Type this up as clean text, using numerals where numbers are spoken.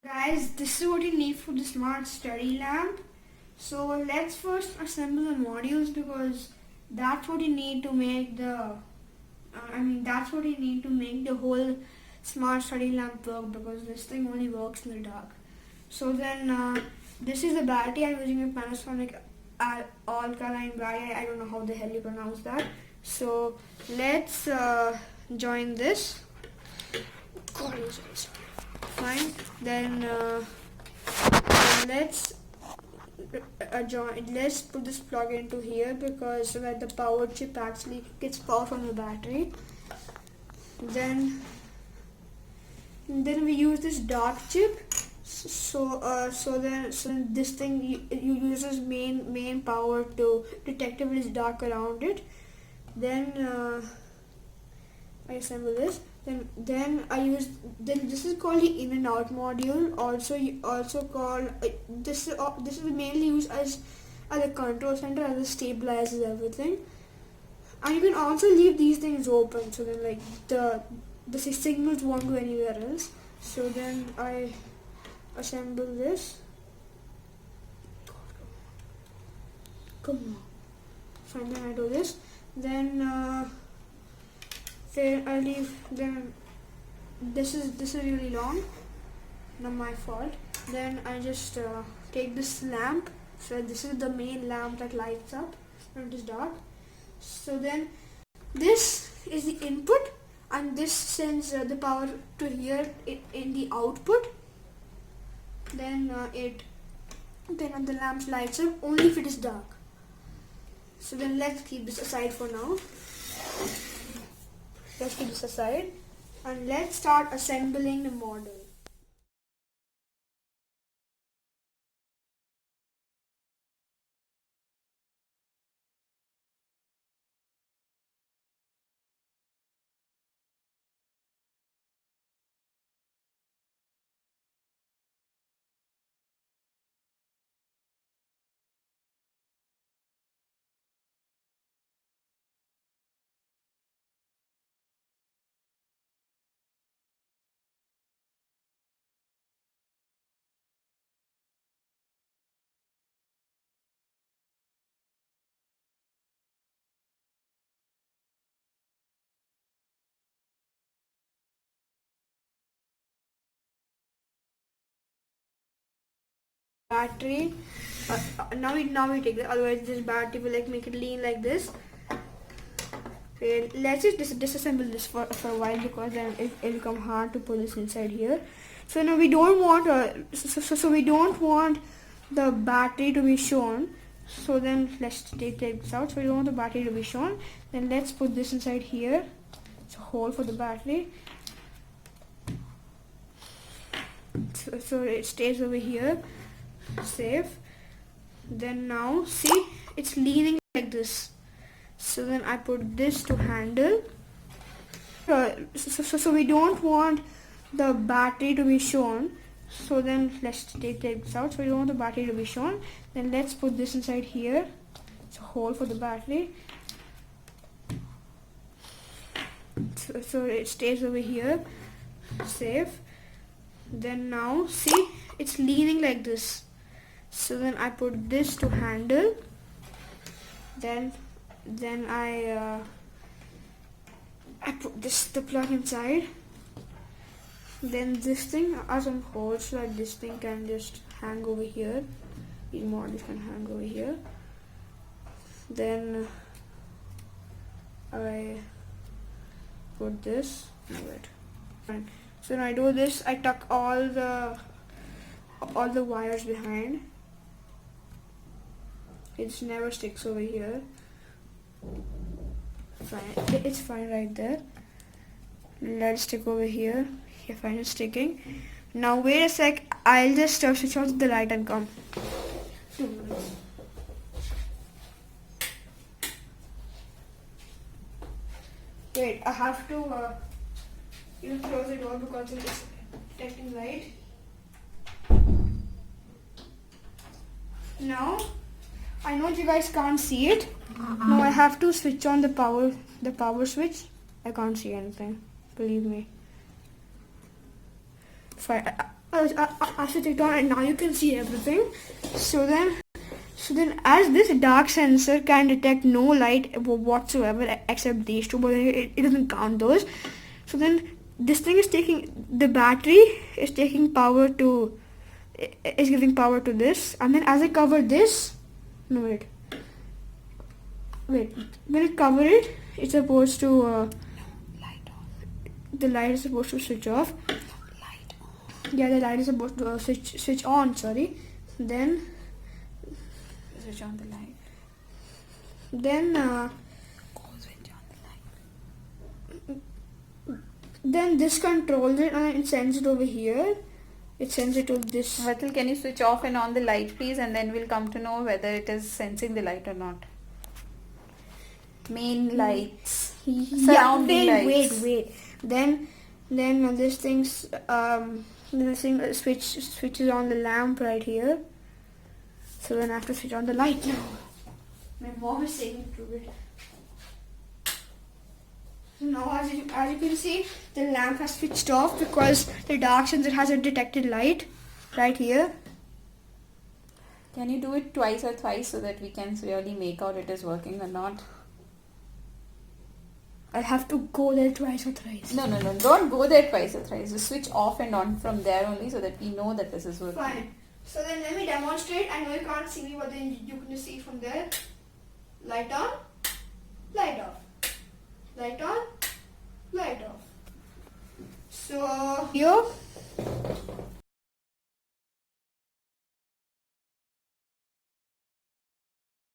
Guys, this is what you need for the smart study lamp. So let's first assemble the modules because that's what you need to make that's what you need to make the whole smart study lamp work, because this thing only works in the dark. So then this is the battery. I'm using a Panasonic alkaline battery. I don't know how the hell you pronounce that. So let's join this. Fine. Then let's let's put this plug into here, because so that the power chip actually gets power from the battery. Then we use this dark chip. So then this thing you uses main power to detect if it is dark around it. Then I assemble this. Then this is called the in and out module. Also called this is mainly used as a control center, as it stabilizes everything. And you can also leave these things open, so then like the signals won't go anywhere else. So then I assemble this. Come on. Fine, then I do this. Then I leave. Then this is really long. Not my fault. Then I just take this lamp. So this is the main lamp that lights up when it is dark. So then this is the input, and this sends the power to here in the output. Then the lamp lights up only if it is dark. So then let's keep this aside for now. Let's keep this aside and let's start assembling the model. Battery. Now we take it. Otherwise, this battery will make it lean like this. Okay, let's just disassemble this for a while, because then it will become hard to pull this inside here. So now we don't want we don't want the battery to be shown. So then let's take this out. So we don't want the battery to be shown. Then let's put this inside here. It's a hole for the battery. So it stays over here, safe. Then now see, it's leaning like this. So then I put this to handle. So we don't want the battery to be shown. So then let's take this out. So we don't want the battery to be shown. Then let's put this inside here. It's a hole for the battery. So it stays over here, safe. Then now see, it's leaning like this. So then I put this to handle. Then I put the plug inside. Then this thing are some holes so that this thing can just hang over here. These models can hang over here. Then I put this. No, wait. Fine. So when I do this, I tuck all the wires behind. It just never sticks over here. Fine, it's fine right there. Let it stick over here. Yeah, fine, it's sticking. Now wait a sec. I'll just switch on the light and come. 2 minutes. Wait, I have to close the door because it's detecting light. Now I know you guys can't see it. Now I have to switch on the power switch. I can't see anything, believe me. Fine. I switch it on, and now you can see everything. So then as this dark sensor can detect no light whatsoever except these two, but it doesn't count those. So then this thing is taking, the battery is taking power to, is giving power to this, and then as I cover this, no wait, when I cover it, it's supposed to light off. The light is supposed to switch off. Light on. Yeah, the light is supposed to switch on. Sorry. Then switch on the light. Then Switch on the light. Then this controls it and it sends it over here. It sends it to this. Vatal, can you switch off and on the light please, and then we'll come to know whether it is sensing the light or not. Main lights. Surrounding lights. Wait. Then this thing's this thing switches on the lamp right here. So then I have to switch on the light now. My mom is saying to it. Now as you can see, the lamp has switched off because the dark sensor has a detected light right here. Can you do it twice or thrice so that we can really make out it is working or not? I'll have to go there twice or thrice. No, don't go there twice or thrice. Just switch off and on from there only so that we know that this is working. Fine. So then let me demonstrate. I know you can't see me, but then you can just see from there. Light on, light off. Light on, light off. So here